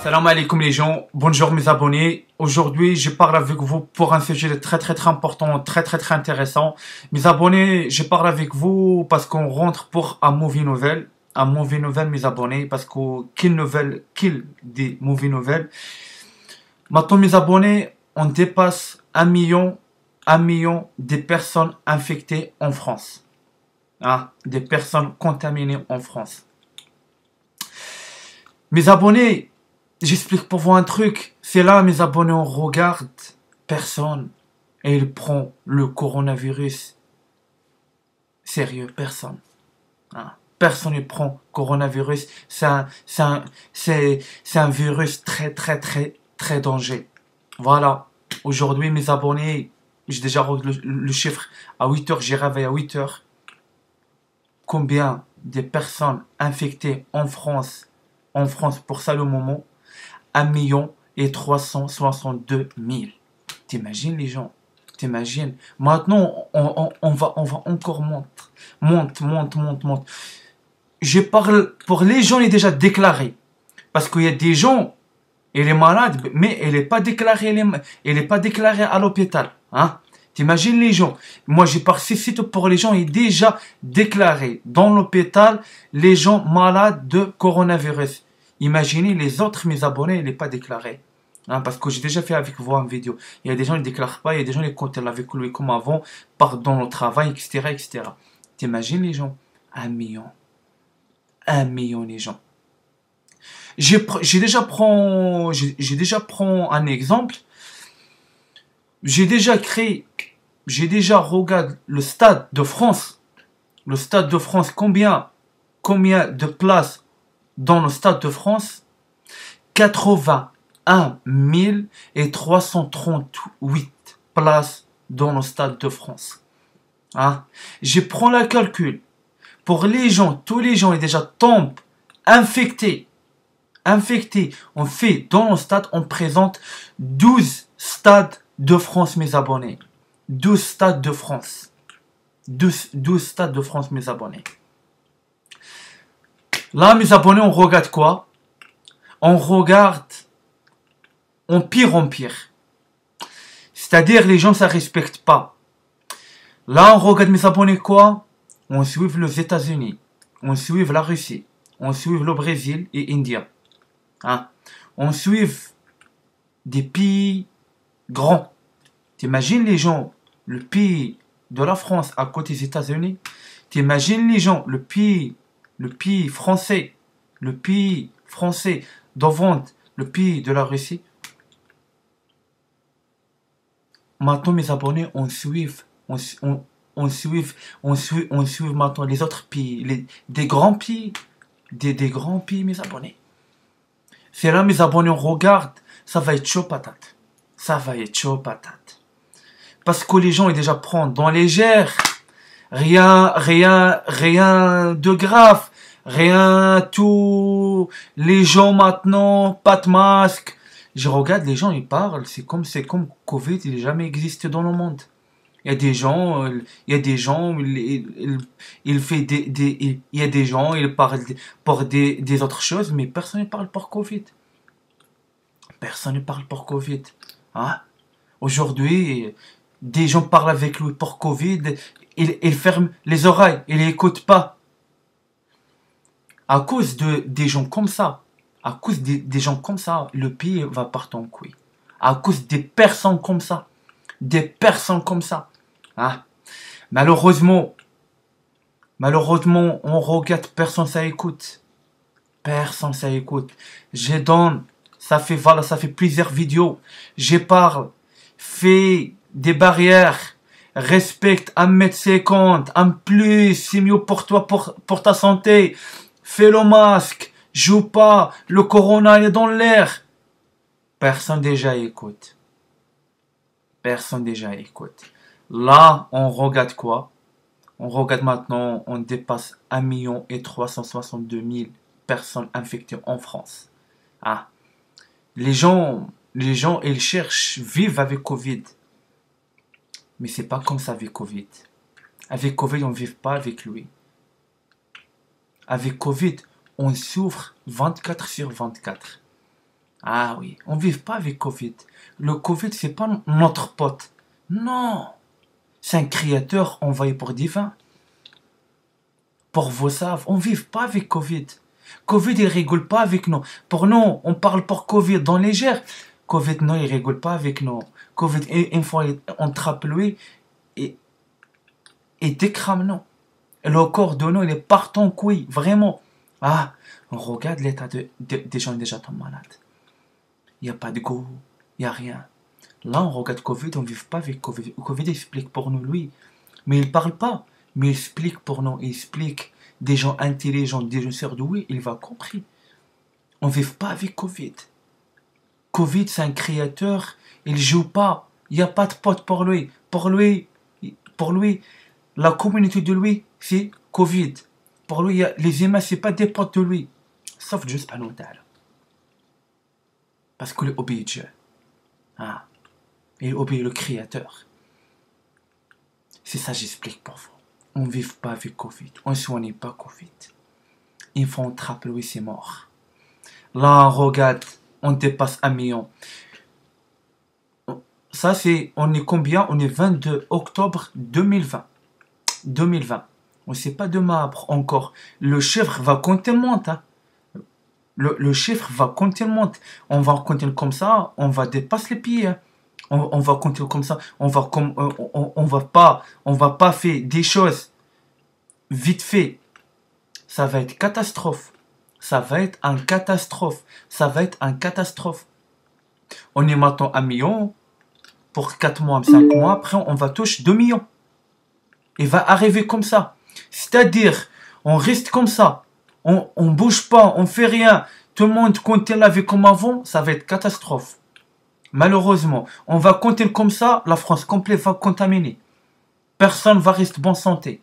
Salam alaikum les gens, bonjour mes abonnés. Aujourd'hui, je parle avec vous pour un sujet très important, très intéressant. Mes abonnés, je parle avec vous parce qu'on rentre pour un movie novel. Un movie novel, mes abonnés, parce que qu'il des movie novels. Maintenant, mes abonnés, on dépasse 1 million des personnes infectées en France. Hein, des personnes contaminées en France. Mes abonnés, j'explique pour vous un truc. C'est là, mes abonnés, on regarde personne et il prend le coronavirus sérieux. Personne. Hein. Personne ne prend coronavirus. C'est un virus très dangereux. Voilà. Aujourd'hui, mes abonnés, j'ai déjà le chiffre à 8 h. J'ai réveillé à 8 h. Combien de personnes infectées en France pour ça le moment? 1 362 000. T'imagines les gens? T'imagines? Maintenant, on va encore monte. Je parle pour les gens, il est déjà déclaré. Parce qu'il y a des gens, il est malade, mais il n'est pas déclaré, il n'est pas déclaré à l'hôpital. Hein? T'imagines les gens? Moi, j'ai participé pour les gens, il est déjà déclaré dans l'hôpital, les gens malades de coronavirus. Imaginez les autres, mes abonnés, il n'est pas déclaré. Hein, parce que j'ai déjà fait avec vous une vidéo. Il y a des gens qui ne déclarent pas, il y a des gens qui comptent avec lui comme avant, partent dans le travail, etc. T'imagines les gens? 1 million. 1 million les gens. J'ai déjà pris un exemple. J'ai déjà regardé le Stade de France. Le Stade de France, combien de places dans le Stade de France? 81 338 places dans le Stade de France. Hein? Je prends le calcul. Pour les gens, tous les gens, ils déjà tombent infectés. On fait dans le stade, on présente 12 stades de France, mes abonnés. 12 stades de France. 12 stades de France, mes abonnés. Là, mes abonnés, on regarde quoi? On regarde en pire. C'est-à-dire, les gens, ça respecte pas. Là, on regarde, mes abonnés, quoi? On suit les États-Unis. On suit la Russie. On suit le Brésil et l'Inde. Hein? On suit des pays grands. T'imagines les gens, le pays de la France à côté des États-Unis? T'imagines les gens, le pays français devant le pays de la Russie? Maintenant, mes abonnés, on suit maintenant les autres pays, des grands pays, des grands pays, mes abonnés. C'est là, mes abonnés, on regarde, ça va être chaud patate. Parce que les gens, ils déjà prennent dans légère. Rien de grave. Tout. Les gens maintenant, pas de masque. Je regarde, les gens, ils parlent. C'est comme Covid, il n'a jamais existé dans le monde. Il y a des gens, ils parlent pour des autres choses, mais personne ne parle pour Covid. Personne ne parle pour Covid. Hein? Aujourd'hui, des gens parlent avec lui pour Covid, ils ferment les oreilles, ils n'écoutent pas. À cause des gens comme ça, le pays va partir en couille. À cause des personnes comme ça. Hein? Malheureusement, on regarde, personne ça écoute. Ça fait plusieurs vidéos. Je parle, fais des barrières, respecte 1 m 50, en plus, c'est mieux pour toi, pour ta santé. Fais le masque, joue pas, le corona est dans l'air. Personne déjà écoute. Là, on regarde quoi? On regarde maintenant, on dépasse 1 362 000 personnes infectées en France. Ah. Les gens, ils cherchent, vivent avec Covid. Mais c'est pas comme ça avec Covid. Avec Covid, on ne vit pas avec lui. Avec Covid, on souffre 24 sur 24. Ah oui, on ne vit pas avec Covid. Le Covid, c'est pas notre pote. Non, c'est un créateur envoyé pour divin. Pour vos saves, on ne vit pas avec Covid. Covid, il rigole pas avec nous. Pour nous, on parle pour Covid dans légère. Covid, non, il rigole pas avec nous. Covid, une fois, on trappe lui et, et décrame nous. Le corps de nous, il est partout en couille, vraiment. Ah, on regarde l'état des gens déjà tombés malades. Il n'y a pas de goût, il n'y a rien. Là, on regarde Covid, on ne vit pas avec Covid. Covid explique pour nous, lui. Mais il ne parle pas. Mais il explique pour nous. Il explique des gens intelligents, des gens surdoués. Il va compris. On ne vit pas avec Covid. Covid, c'est un créateur. Il ne joue pas. Il n'y a pas de pote pour lui. Pour lui, la communauté de lui, c'est Covid. Pour lui, les humains, ce n'est pas des potes de lui. Sauf Dieu subhanahu wa ta'ala. Parce qu'il obéit Dieu. Ah. Il obéit le Créateur. C'est ça que j'explique pour vous. On ne vit pas avec Covid. On ne soigne pas Covid. Une fois on trappe, lui, c'est mort. Là, on regarde, on dépasse 1 million. Ça, c'est, on est combien? On est 22 octobre 2020. 2020. On ne sait pas demain encore. Le chiffre va compter monte. Hein. Le chiffre va compter monte. On va compter comme ça, on va dépasser les pieds. Hein. On va compter comme ça. On va pas faire des choses vite fait. Ça va être catastrophe. Ça va être un catastrophe. Ça va être un catastrophe. On est maintenant à 1 million. Pour 4 mois, 5 mois. Après, on va toucher 2 millions. Il va arriver comme ça. C'est-à-dire, on reste comme ça. On bouge pas, on fait rien. Tout le monde compte la vie comme avant. Ça va être catastrophe. Malheureusement, on va compter comme ça. La France complète va contaminer. Personne va rester bonne santé.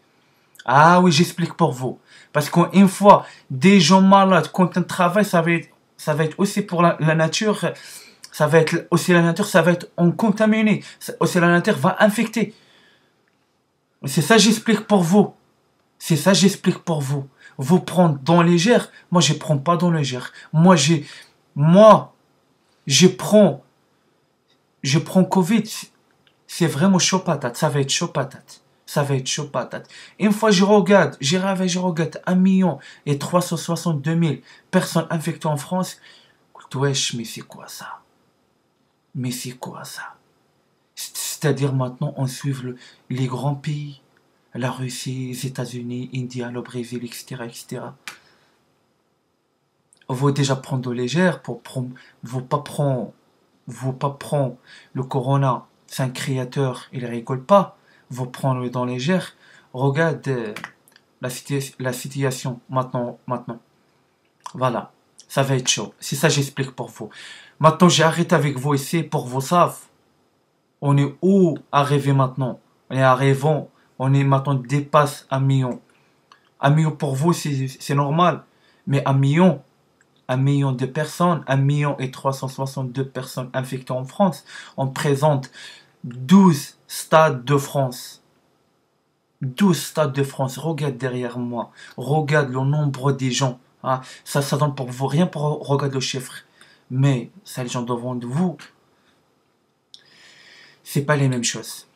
Ah oui, j'explique pour vous. Parce qu'une fois, des gens malades, quand on travaille, ça va être aussi pour la nature. Ça va être aussi la nature, ça va être contaminé. Aussi la nature va infecter. C'est ça j'explique pour vous. C'est ça j'explique pour vous. Vous prendre dans légère, moi je prends pas dans légère. Moi je prends Covid, c'est vraiment chaud patate, ça va être chaud patate. Ça va être chaud patate. Une fois je regarde 1 million et 362 000 personnes infectées en France. Wesh, mais c'est quoi ça? Mais c'est quoi ça? C'est-à-dire maintenant on suit les grands pays, la Russie, les États-Unis, l'India, le Brésil, etc., etc. Vous déjà prendre de légère pour vous pas prendre le corona, c'est un créateur, il rigole pas. Vous prendre dans légère. Regarde la situation maintenant. Voilà, ça va être chaud. C'est ça j'explique pour vous. Maintenant j'ai arrêté avec vous ici pour vous savoir. On est où arrivé maintenant? On est arrivant. On est maintenant dépasse 1 million. 1 million pour vous c'est normal. Mais 1 million de personnes, 1 million et 362 personnes infectées en France, on présente 12 stades de France. 12 stades de France. Regarde derrière moi. Regarde le nombre des gens. Hein. Ça donne pour vous rien pour regarder le chiffre. Mais ça, les gens devant vous, c'est pas les mêmes choses.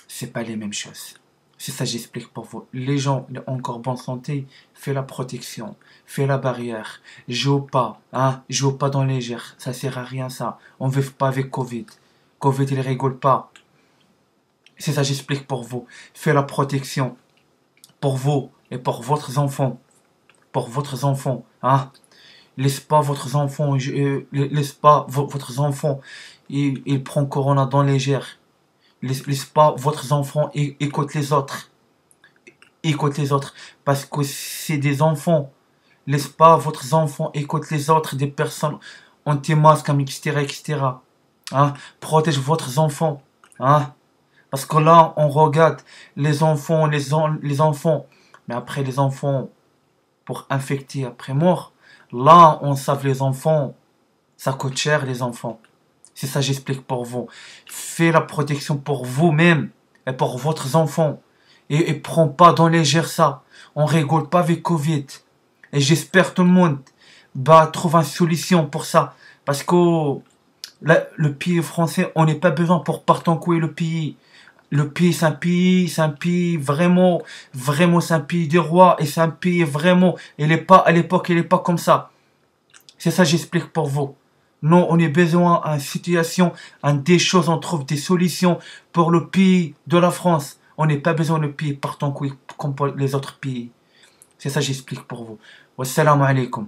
C'est pas les mêmes choses. C'est ça j'explique pour vous. Les gens encore bonne santé, fais la protection, fais la barrière. Joue pas, hein, joue pas dans les légère. Ça sert à rien ça. On ne vit pas avec Covid. Covid il rigole pas. C'est ça j'explique pour vous. Fais la protection pour vous et pour votre enfant. Pour votre enfant, hein. Laisse pas votre enfant, votre enfant, il prend Corona dans légère. Laisse pas votre enfant écoute les autres. Écoute les autres. Parce que c'est des enfants. Laisse pas votre enfant écoute les autres, des personnes anti-masques, etc., etc. Hein? Protège votre enfant. Hein? Parce que là, on regarde les enfants, les enfants. Mais après, les enfants, pour infecter après mort, là, on sait les enfants, ça coûte cher, les enfants. C'est ça j'explique pour vous. Faites la protection pour vous-même et pour votre enfant. Et prends pas dans légère ça. On rigole pas avec Covid. Et j'espère tout le monde va trouver une solution pour ça. Parce que le pays français, on n'est pas besoin pour partant couiller le pays. Le pays, c'est un pays vraiment, vraiment, c'est un pays des rois et c'est un pays vraiment, il est pas, à l'époque, il est pas comme ça. C'est ça, j'explique pour vous. Non, on a besoin d'une situation, des choses, on trouve des solutions pour le pays de la France. On n'est pas besoin de pays partant couiller comme pour les autres pays. C'est ça, j'explique pour vous. Wassalamu alaikum.